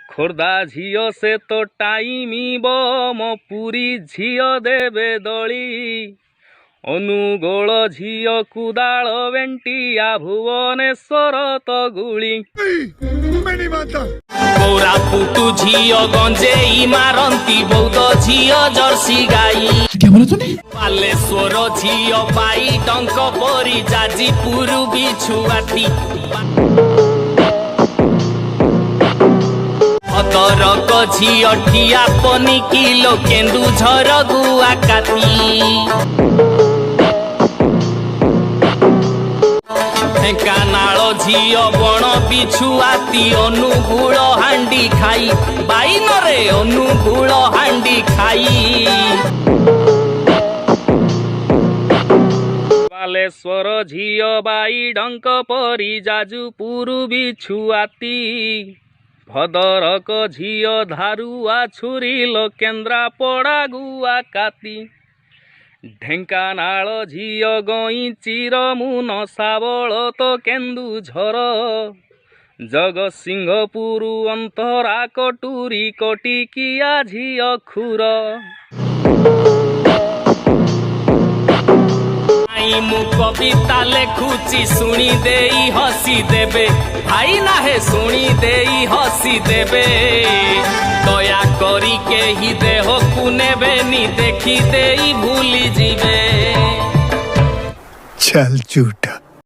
ଖୋର୍ଦ୍ଧା ଝିଅ ସେ ତ ଟାଇମିବ ମୋ ପୁରୀ ଝିଅ ଦେବେ ଦଳି ଅନୁଗୋଳ ଝିଅ କୁଦାଳ ବେଣ୍ଟିଆ ଭୁବନେଶ୍ୱର ତ ଗୁଳି କୋରାପୁଟ ଝିଅ ଗଞ୍ଜେଇ ମାରନ୍ତି ବୌଦ୍ଧ ଝିଅ ଜର୍ସି ଗାଈ ବାଲେଶ୍ୱର ଝିଅ ପାଇ ଟଙ୍କ ପରି ଯାଜପୁର ବିଛୁଆତି ଭଦ୍ରକ ଝିଅ ଠିଆ ପନି କିଲୋ କେନ୍ଦୁଝର ଗୁଆ କାତି ଢେଙ୍କାନାଳ ଝିଅ ବଣ ବିଛୁଆତି ଅନୁଗୁଳ ହାଣ୍ଡି ଖାଇ ବାଇନରେ ଅନୁଗୁଳ ହାଣ୍ଡି ଖାଇ ବାଲେଶ୍ୱର ଝିଅ ବାଇ ଡଙ୍କ ପରି ଯାଜପୁର ବିଛୁଆତି ଭଦ୍ରକ ଝିଅ ଧାରୁଆ ଛୁରୀଲ କେନ୍ଦ୍ରାପଡ଼ା ଗୁଆ କାତି ଢେଙ୍କାନାଳ ଝିଅ ଗଇଁଚିର ମୁନ ଶାବଳ ତ କେନ୍ଦୁଝର ଜଗତସିଂହପୁର ଅନ୍ତରା କଟୁରୀ କଟିକିଆ ଝିଅ ଖୁର ମୁଁ କବିତା ଲେଖୁଛି ଶୁଣି ଦେଇ ହସି ଦେବେ ଭାଇ ନାହେ ଶୁଣି ଦେଇ ହସି ଦେବେ ଦୟା କରି କେହି ଦେହକୁ ନେବେନି ଦେଖି ଦେଇ ଭୁଲି ଯିବେ चल झूठा।